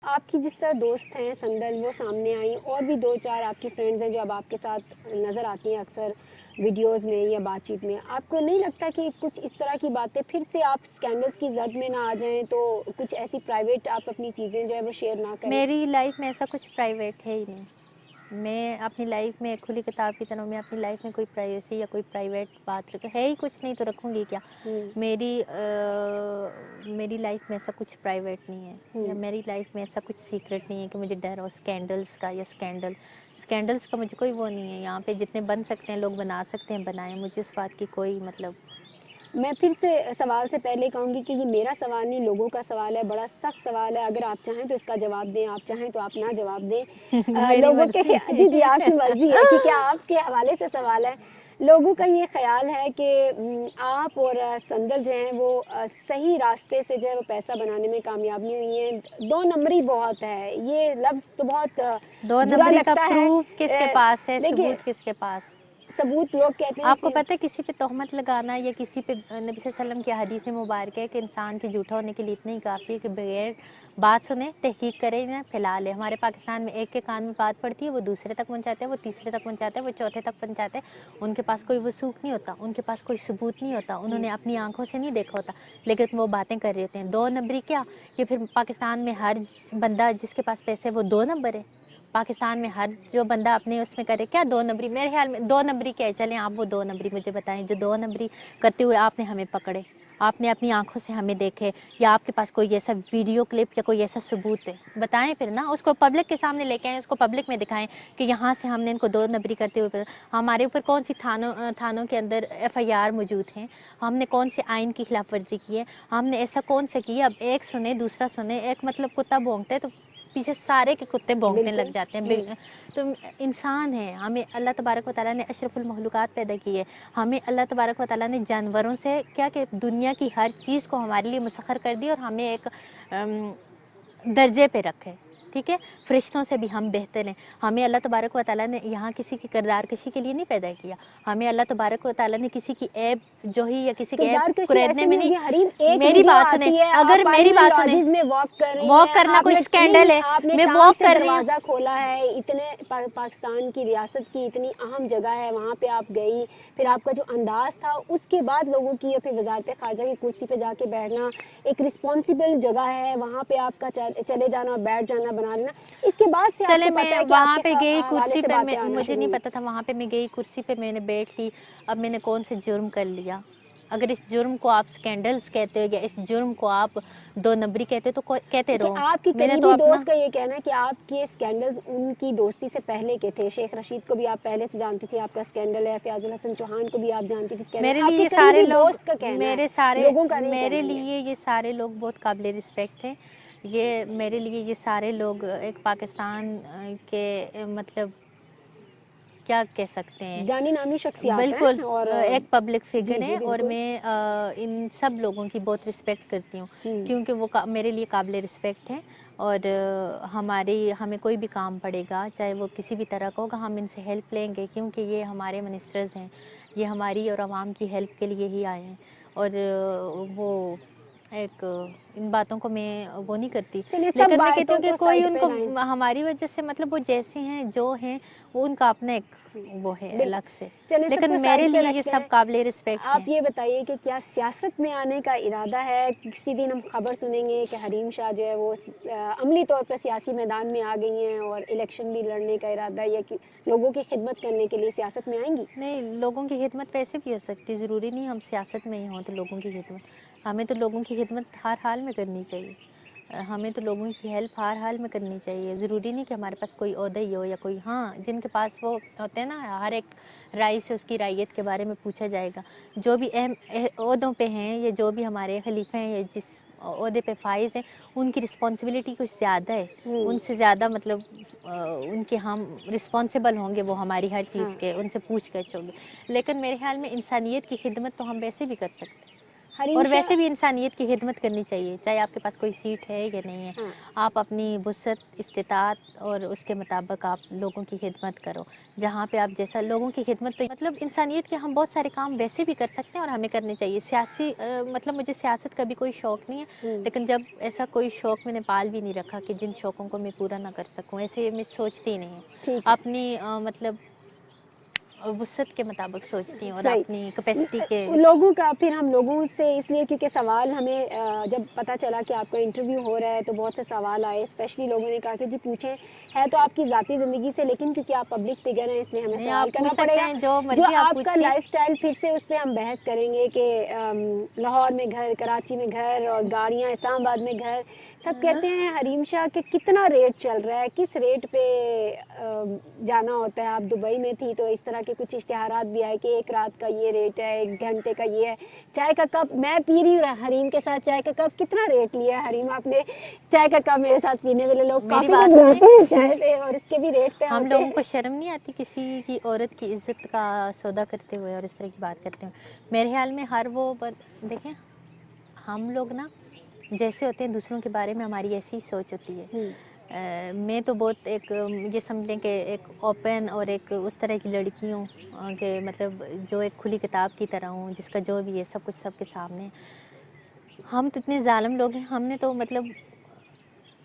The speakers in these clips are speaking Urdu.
آپ کی جس طرح دوست ہیں سندل وہ سامنے آئیں، اور بھی 2-4 آپ کی فرینڈز ہیں جو اب آپ کے ساتھ نظر آتی ہیں اکثر ویڈیوز میں یا بات چیت میں، آپ کو نہیں لگتا کہ کچھ اس طرح کی باتیں پھر سے آپ اسکینڈلس کی زرد میں نہ آ جائیں تو کچھ ایسی پرائیویٹ آپ اپنی چیزیں جو ہے وہ شیئر نہ کریں؟ میری لائف میں ایسا کچھ پرائیویٹ ہے ہی نہیں. میں اپنی لائف میں کھلی کتاب کی طرح، میں اپنی لائف میں کوئی پرائیویسی یا کوئی پرائیویٹ بات ہے ہی کچھ نہیں، تو رکھوں گی کیا. میری لائف میں ایسا کچھ پرائیویٹ نہیں ہے، یا میری لائف میں ایسا کچھ سیکرٹ نہیں ہے کہ مجھے ڈر ہو اسکینڈلس کا یا اسکینڈلس کا. مجھے کوئی وہ نہیں ہے. یہاں پہ جتنے بن سکتے ہیں لوگ بنا سکتے ہیں بنائیں، مجھے اس بات کی کوئی مطلب. میں پھر سے سوال سے پہلے کہوں گی کہ یہ میرا سوال نہیں، لوگوں کا سوال ہے، بڑا سخت سوال ہے. اگر آپ چاہیں تو اس کا جواب دیں، آپ چاہیں تو آپ نہ جواب دیں. میری لوگوں کے مرضی. جی آپ کی مرضی ہے، کیونکہ آپ کے حوالے سے سوال ہے. لوگوں کا یہ خیال ہے کہ آپ اور سندل جو ہیں وہ صحیح راستے سے جو ہے وہ پیسہ بنانے میں کامیاب نہیں ہوئی ہیں. 2 نمبری بہت ہے، یہ لفظ تو بہت 2 برا نمبری کا لگتا ہے. پروف کس کے پاس ہے، دیکھیے ثبوت کس کے پاس؟ ثبوت لوگ کہتے ہیں آپ کو پتہ ہے کسی پہ تہمت لگانا یا کسی پہ، نبی صلی اللہ علیہ وسلم کی حدیث مبارک ہے کہ انسان کے جھوٹا ہونے کے لیے اتنا ہی کافی ہے کہ بغیر بات سنے تحقیق کرے نہ پھیلا لے. ہمارے پاکستان میں ایک کے کان میں بات پڑتی ہے، وہ دوسرے تک پہنچاتے ہیں، وہ تیسرے تک پہنچاتے ہیں، وہ چوتھے تک پہنچاتے ہیں. ان کے پاس کوئی وثوق نہیں ہوتا، ان کے پاس کوئی ثبوت نہیں ہوتا، انہوں نے اپنی آنکھوں سے نہیں دیکھا ہوتا، لیکن وہ باتیں کر رہے ہوتے ہیں. 2 نمبری کیا کہ پھر پاکستان میں ہر بندہ جس کے پاس پیسے وہ 2 نمبر ہے. پاکستان میں ہر جو بندہ اپنے اس میں کرے کیا 2 نمبری. میرے خیال میں 2 نمبری کیا ہے، چلیں آپ وہ 2 نمبری مجھے بتائیں جو 2 نمبری کرتے ہوئے آپ نے ہمیں پکڑے، آپ نے اپنی آنکھوں سے ہمیں دیکھے، یا آپ کے پاس کوئی ایسا ویڈیو کلپ یا کوئی ایسا ثبوت ہے بتائیں پھر نا. اس کو پبلک کے سامنے لے کے آئیں، اس کو پبلک میں دکھائیں کہ یہاں سے ہم نے ان کو 2 نمبری کرتے ہوئے. ہمارے اوپر کون سی تھانوں کے اندر FIR موجود ہیں، ہم نے کون سے آئین کی خلاف ورزی کی ہے، ہم نے ایسا کون سے کی ہے. اب ایک سنے دوسرا سنے، ایک مطلب کتا بھونکتے تو پیچھے سارے کے کتے بھونکنے لگ جاتے ہیں. تو انسان ہے، ہمیں اللہ تبارک و تعالیٰ نے اشرف المخلوقات پیدا کی ہے. ہمیں اللہ تبارک و تعالیٰ نے جانوروں سے کیا کہ دنیا کی ہر چیز کو ہمارے لیے مسخر کر دی اور ہمیں ایک درجے پہ رکھے. ٹھیک ہے، فرشتوں سے بھی ہم بہتر ہیں. ہمیں اللہ تبارک و تعالیٰ نے یہاں کسی کی کردار کشی کے لیے نہیں پیدا کیا. ہمیں اللہ تبارک و تعالیٰ نے کسی کی عیب جوہی یا کسی کے عیب کردار کشی قریدنے ایسے میں نہیں ہوگی. حریم ایک میری ویڈیو بات سنیں، آتی ہے، اگر آپ میری پارلیمنٹ بات سنیں، لاجز میں واک کر رہی واک ہیں، کرنا آپ کوئی نے اسکینڈل ہے. آپ نے میں ٹانگ واک سے کر رہی ہوں. دروازہ کھولا ہے. اتنے پاکستان کی ریاست کی اتنی اہم جگہ ہے، وہاں پہ آپ گئی، پھر آپ کا جو انداز تھا اس کے بعد لوگوں کی پھر وزارت خارجہ کی کرسی پہ جا کے بیٹھنا، ایک رسپانسبل جگہ ہے، وہاں پہ آپ کا چلے جانا بیٹھ جانا بنا لینا، اس کے بعد سے آپ چلے کو میں پتہ ہے کہ آپ وہاں کے پہ گئی حوالے کرسی سے پہ، باتیں آنا مجھے شروع نہیں ہوئی. پتا تھا، وہاں پہ میں گئی کرسی پہ میں نے بیٹھ لی. اب میں نے کون سے جرم کر لیا؟ اگر اس جرم کو آپ سکینڈلز کہتے ہو یا اس جرم کو آپ 2 نمبری کہتے ہو تو کہتے کہ رہو. آپ کی میں نے تو قریبی اپنا دوست کا یہ کہنا ہے کہ آپ کے سکینڈلز ان کی دوستی سے پہلے کے تھے. شیخ رشید کو بھی آپ پہلے سے جانتی تھی، آپ کا سکینڈل ہے. فیاض الحسن چوہان کو بھی آپ جانتی تھی، سکینڈل. میرے آپ لیے کے یہ سارے قریبی لوگ، دوست کا کہنا ہے، لوگوں کا نہیں میرے کہنا لیے یہ سارے لوگ بہت قابل رسپیکٹ ہیں. یہ میرے لیے یہ سارے لوگ ایک پاکستان کے مطلب کیا کہہ سکتے ہیں، جانی نامی شخصیات بالکل ہیں اور ایک پبلک جی فگر جی ہیں. اور بالکل. میں ان سب لوگوں کی بہت رسپیکٹ کرتی ہوں کیونکہ وہ میرے لیے قابل رسپیکٹ ہیں. اور ہمیں کوئی بھی کام پڑے گا چاہے وہ کسی بھی طرح کا ہوگا، ہم ان سے ہیلپ لیں گے کیونکہ یہ ہمارے منسٹرز ہیں، یہ ہماری اور عوام کی ہیلپ کے لیے ہی آئے ہیں. اور وہ ایک ان باتوں کو میں وہ نہیں کرتی، چلیے سب لیکن میں کہتی باتوں ہوں کہ کو کوئی سائڈ ان پہ کو لائیں. ہماری وجہ سے مطلب وہ جیسے ہیں جو ہیں وہ ان کا اپنا ایک وہ ہے الگ سے، چلیں سب کو لیکن میرے سائڈ پہ لیے یہ رکھتے سب ہیں. قابل رسپیکٹ ہیں. آپ یہ بتائیے کہ کیا سیاست میں آنے کا ارادہ ہے؟ کسی دن ہم خبر سنیں گے کہ حریم شاہ جو ہے وہ عملی طور پہ سیاسی میدان میں آ گئی ہیں اور الیکشن بھی لڑنے کا ارادہ ہے، یا کہ لوگوں کی خدمت کرنے کے لیے سیاست میں آئیں گی؟ نہیں، لوگوں کی خدمت ویسے بھی ہو سکتی، ضروری نہیں ہم سیاست میں ہی ہوں تو لوگوں کی خدمت. ہمیں تو لوگوں کی خدمت ہر حال میں کرنی چاہیے، ہمیں تو لوگوں کی ہیلپ ہر حال میں کرنی چاہیے. ضروری نہیں کہ ہمارے پاس کوئی عہدہ ہی ہو یا کوئی، ہاں جن کے پاس وہ ہوتے ہیں نا، ہر ایک رائی سے اس کی رعیت کے بارے میں پوچھا جائے گا. جو بھی اہم عہدوں پہ ہیں یا جو بھی ہمارے خلیفہ ہیں یا جس عہدے پہ فائز ہیں، ان کی رسپانسبلٹی کچھ زیادہ ہے، ان سے زیادہ مطلب ان کے ہم رسپانسیبل ہوں گے وہ ہماری ہر چیز کے، ان سے پوچھ گچھ ہوگی. لیکن میرے خیال میں انسانیت کی خدمت تو ہم ویسے بھی کر سکتے ہیں. اور ویسے بھی انسانیت کی خدمت کرنی چاہیے، چاہے آپ کے پاس کوئی سیٹ ہے یا نہیں ہے، آپ اپنی وسعت استطاعت اور اس کے مطابق آپ لوگوں کی خدمت کرو، جہاں پہ آپ جیسا لوگوں کی خدمت، تو مطلب انسانیت کے ہم بہت سارے کام ویسے بھی کر سکتے ہیں اور ہمیں کرنے چاہیے. سیاسی مطلب مجھے سیاست کا بھی کوئی شوق نہیں ہے، لیکن جب ایسا کوئی شوق میں نے پال بھی نہیں رکھا کہ جن شوقوں کو میں پورا نہ کر سکوں، ایسے میں سوچتی ہی نہیں ہوں، اپنی مطلب وسعت کے مطابق سوچتی ہوں اور اپنی کیپیسٹی کے لوگوں کا. پھر ہم لوگوں سے اس لیے کیونکہ سوال ہمیں جب پتہ چلا کہ آپ کا انٹرویو ہو رہا ہے تو بہت سے سوال آئے، اسپیشلی لوگوں نے کہا کہ جی پوچھیں، ہے تو آپ کی ذاتی زندگی سے لیکن کیونکہ آپ پبلک فگر ہیں اس لیے ہمیں سوال آپ کرنا پوچھ پڑے سکتے گا. ہیں جو جو مرضی آپ آپ کا پوچھیے. لائف اسٹائل پھر سے اس پہ ہم بحث کریں گے کہ لاہور میں گھر، کراچی میں گھر اور گاڑیاں، اسلام آباد میں گھر. سب کہتے ہیں حریم شاہ کہ کتنا ریٹ چل رہا ہے، کس ریٹ پہ جانا ہوتا ہے. آپ دبئی میں تھی تو اس طرح کے کچھ اشتہارات بھی آئے کہ ایک رات کا یہ ریٹ ہے، 1 گھنٹے کا یہ ہے. چائے کا کپ میں پی رہی ہوں حریم کے ساتھ، چائے کا کپ کتنا ریٹ لیا ہے حریم آپ نے؟ چائے کا کپ میرے ساتھ پینے والے لوگ میری کافی بات لوگ سنیں، رہتے ہیں چائے پہ اور اس کے بھی ریٹ طے ہم ہوتے لوگوں ہیں. کو شرم نہیں آتی کسی کی عورت کی عزت کا سودا کرتے ہوئے اور اس طرح کی بات کرتے ہوئے؟ میرے خیال میں ہر وہ دیکھیں، ہم لوگ نا جیسے ہوتے ہیں دوسروں کے بارے میں ہماری ایسی سوچ ہوتی ہے. میں تو بہت ایک یہ سمجھ لیں کہ ایک اوپن اور ایک اس طرح کی لڑکی ہوں کہ مطلب جو ایک کھلی کتاب کی طرح ہوں، جس کا جو بھی ہے سب کچھ سب کے سامنے. ہم تو اتنے ظالم لوگ ہیں، ہم نے تو مطلب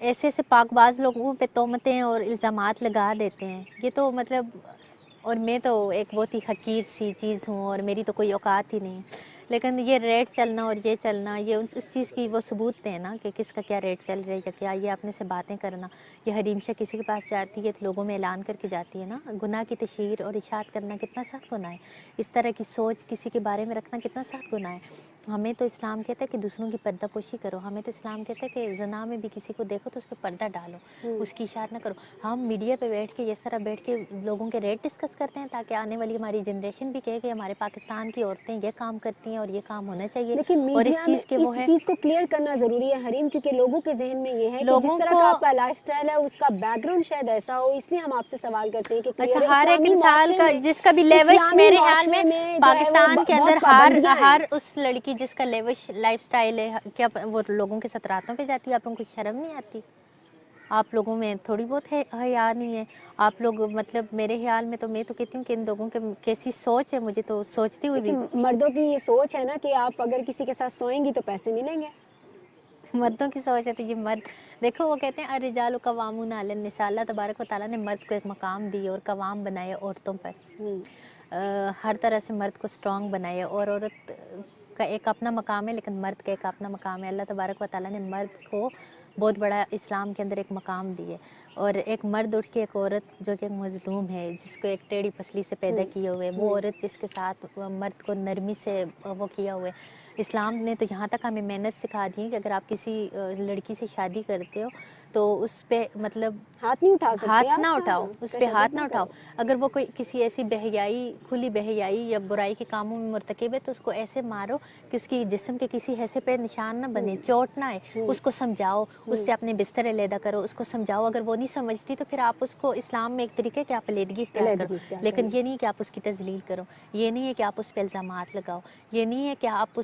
ایسے ایسے پاک باز لوگوں پہ تہمتیں اور الزامات لگا دیتے ہیں. یہ تو مطلب، اور میں تو ایک بہت ہی حقیر سی چیز ہوں اور میری تو کوئی اوقات ہی نہیں. لیکن یہ ریٹ چلنا اور یہ چلنا، یہ اس چیز کی وہ ثبوت ہے نا کہ کس کا کیا ریٹ چل رہا ہے یا کیا. یہ اپنے سے باتیں کرنا، یہ حریم شاہ کسی کے پاس جاتی ہے تو لوگوں میں اعلان کر کے جاتی ہے نا. گناہ کی تشہیر اور اشاعت کرنا کتنا سخت گناہ ہے. اس طرح کی سوچ کسی کے بارے میں رکھنا کتنا سخت گناہ ہے. ہمیں تو اسلام کہتا ہے کہ دوسروں کی پردہ پوشی کرو. ہمیں تو اسلام کہتا ہے کہ زنا میں بھی کسی کو دیکھو تو اس پہ پردہ ڈالو، اس کی اشاعت نہ کرو. ہم میڈیا پہ بیٹھ کے اس طرح بیٹھ کے لوگوں کے ریٹ ڈسکس کرتے ہیں تاکہ آنے والی ہماری جنریشن بھی کہے کہ ہمارے پاکستان کی عورتیں یہ کام کرتی ہیں اور یہ کام ہونا چاہیے. لیکن اور میڈیا اس میں چیز کے اس وہ ہے، چیز کو کلیئر کرنا ضروری ہے حریم، کیونکہ لوگوں کے ذہن میں یہ ہے کہ جس لوگوں طرح کو. کا آپ کا لائف اسٹائل ہے اس کا بیک گراؤنڈ شاید ایسا ہو، اس لیے ہم آپ سے سوال کرتے ہیں کہ اچھا، کلیئر ہے. ہر ایک اسلامی انسان معاشرے کا میں، جس کا بھی لیوش، اسلامی میرے خیال میں معاشرے میں جو ہے وہ پاکستان کے اندر بہت پابندیاں ہیں. ہر اس لڑکی جس کا لیوش لائف سٹائل ہے، کیا وہ لوگوں کے ساتھ راتوں پہ جاتی ہے؟ آپ لوگوں کو شرم نہیں آتی؟ آپ لوگوں میں تھوڑی بہت حیا نہیں ہے؟ آپ لوگ مطلب میرے خیال میں تو میں تو کہتی ہوں کہ ان لوگوں کے کیسی سوچ ہے، مجھے تو سوچتی ہوئی بھی. مردوں کی یہ سوچ ہے نا کہ آپ اگر کسی کے ساتھ سوئیں گی تو پیسے ملیں گے. مردوں کی سوچ ہے تو یہ مرد دیکھو، وہ کہتے ہیں الرجال قوامون علی النساء. اللہ تبارک و تعالیٰ نے مرد کو ایک مقام دی اور قوام بنائے عورتوں پر. ہر طرح سے مرد کو سٹرونگ بنائے اور عورت کا ایک اپنا مقام ہے لیکن مرد کا ایک اپنا مقام ہے. اللہ تبارک و تعالیٰ نے مرد کو بہت بڑا اسلام کے اندر ایک مقام دیے. اور ایک مرد اٹھ کے ایک عورت جو کہ ایک مظلوم ہے، جس کو ایک ٹیڑھی پسلی سے پیدا کیے ہوئے، وہ عورت جس کے ساتھ مرد کو نرمی سے وہ کیا ہوئے. اسلام نے تو یہاں تک ہمیں مینرز سکھا دی ہیں کہ اگر آپ کسی لڑکی سے شادی کرتے ہو تو اس پہ مطلب ہاتھ نہیں اٹھا سکتے ہاتھ آپ. نہ اٹھاؤ، اس پہ ہاتھ نہ اٹھاؤ. اگر وہ کوئی کسی ایسی بہیائی، کھلی بہیائی یا برائی کے کاموں میں مرتکب ہے تو اس کو ایسے مارو کہ اس کی جسم کے کسی حصے پہ نشان نہ بنے، چوٹ نہ آئے. اس کو سمجھاؤ، اس سے اپنے بستر علیحدہ کرو، اس کو سمجھاؤ. اگر وہ نہیں سمجھتی تو پھر آپ اس کو، اسلام میں ایک طریقے کہ آپ علیحدگی اختیار کرو، لیکن یہ نہیں کہ آپ اس کی تذلیل کرو. یہ نہیں ہے کہ آپ اس پہ الزامات لگاؤ. یہ نہیں ہے کہ آپ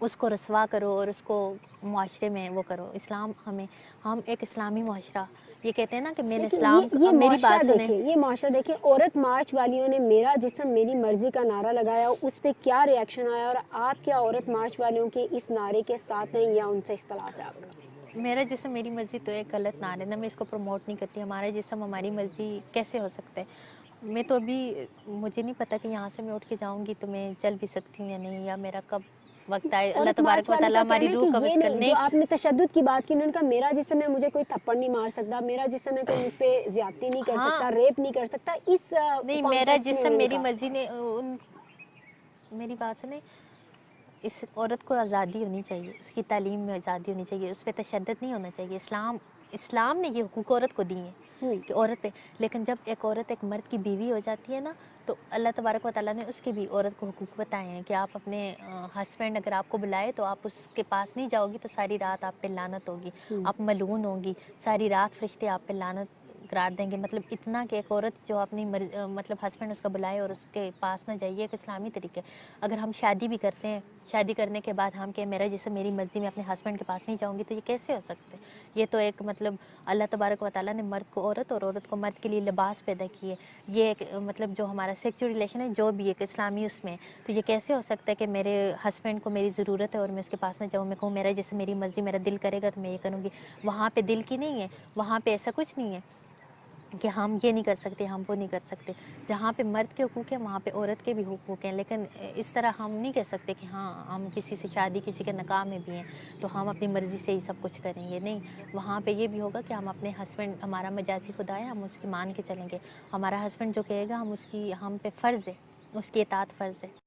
اس کو رسوا کرو اور اس کو معاشرے میں وہ کرو. اسلام ہم ایک اسلامی معاشرہ، یہ کہتے ہیں نا کہ میں نے لیکن اسلام. یہ میری معاشرہ بات سنیں، دیکھیں، یہ معاشرہ دیکھیں. عورت مارچ والیوں نے میرا جسم میری مرضی کا نعرہ لگایا، اس پہ کیا ریئیکشن آیا؟ اور آپ کیا عورت مارچ والوں کے اس نعرے کے ساتھ ہیں یا ان سے اختلاف ہے آپ کا؟ میرا جسم میری مرضی تو ایک غلط نعرہ ہے نا، میں اس کو پروموٹ نہیں کرتی. ہمارا جسم ہماری مرضی کیسے ہو سکتا ہے؟ میں تو ابھی، مجھے نہیں پتا کہ یہاں سے میں اٹھ کے جاؤں گی تو میں چل بھی سکتی ہوں یا نہیں، یا میرا کب وقت آئے. اللہ عورت مارچ تبارک و والوں تعالیٰ کا ہماری کہنا ہے روح کہ یہ قبض نہیں، کرنے. جو آپ نے تشدد کی بات کی، انہوں نے کہا میرا جسم ہے، مجھے کوئی تھپڑ نہیں مار سکتا، میرا جسم ہے، کوئی مجھ پہ زیادتی نہیں کر ہاں سکتا، ریپ نہیں کر سکتا. اس نہیں، میرا کانٹیکسٹ میں جسم انہوں نے میری کہا. مرضی نے میری بات سنیں، اس عورت کو آزادی ہونی چاہیے، اس کی تعلیم میں آزادی ہونی چاہیے، اس پہ تشدد نہیں ہونا چاہیے. اسلام نے یہ حقوق عورت کو دی ہیں کہ عورت پہ. لیکن جب ایک عورت ایک مرد کی بیوی ہو جاتی ہے نا، تو اللہ تبارک و تعالیٰ نے اس کے بھی عورت کو حقوق بتائے ہیں کہ آپ اپنے ہسبینڈ اگر آپ کو بلائے تو آپ اس کے پاس نہیں جاؤ گی تو ساری رات آپ پہ لعنت ہوگی، آپ ملعون ہوگی، ساری رات فرشتے آپ پہ لعنت قرار دیں گے؟ مطلب اتنا کہ ایک عورت جو اپنی مطلب ہسبینڈ اس کا بلائے اور اس کے پاس نہ جائے، ایک اسلامی طریقے. اگر ہم شادی بھی کرتے ہیں، شادی کرنے کے بعد ہم کہ میرا جسم میری مرضی، میں اپنے ہسبینڈ کے پاس نہیں جاؤں گی، تو یہ کیسے ہو سکتے؟ یہ تو ایک مطلب اللہ تبارک و تعالیٰ نے مرد کو عورت اور عورت کو مرد کے لیے لباس پیدا کیے. یہ ایک مطلب جو ہمارا سیکچوئل ریلیشن ہے، جو بھی ایک اسلامی اس میں، تو یہ کیسے ہو سکتا ہے کہ میرے ہسبینڈ کو میری ضرورت ہے اور میں اس کے پاس نہ جاؤں؟ میں کہوں میرا جیسے میری مرضی، میرا دل کرے گا تو میں یہ کروں گی. وہاں پہ دل کی نہیں ہے، وہاں پہ ایسا کچھ نہیں ہے کہ ہم یہ نہیں کر سکتے، ہم وہ نہیں کر سکتے. جہاں پہ مرد کے حقوق ہیں وہاں پہ عورت کے بھی حقوق ہیں. لیکن اس طرح ہم نہیں کہہ سکتے کہ ہاں ہم کسی سے شادی، کسی کے نکاح میں بھی ہیں تو ہم اپنی مرضی سے ہی سب کچھ کریں گے. نہیں، وہاں پہ یہ بھی ہوگا کہ ہم اپنے ہسبینڈ، ہمارا مجازی خدا ہے، ہم اس کی مان کے چلیں گے. ہمارا ہسبینڈ جو کہے گا ہم پہ فرض ہے، اس کی اطاعت فرض ہے.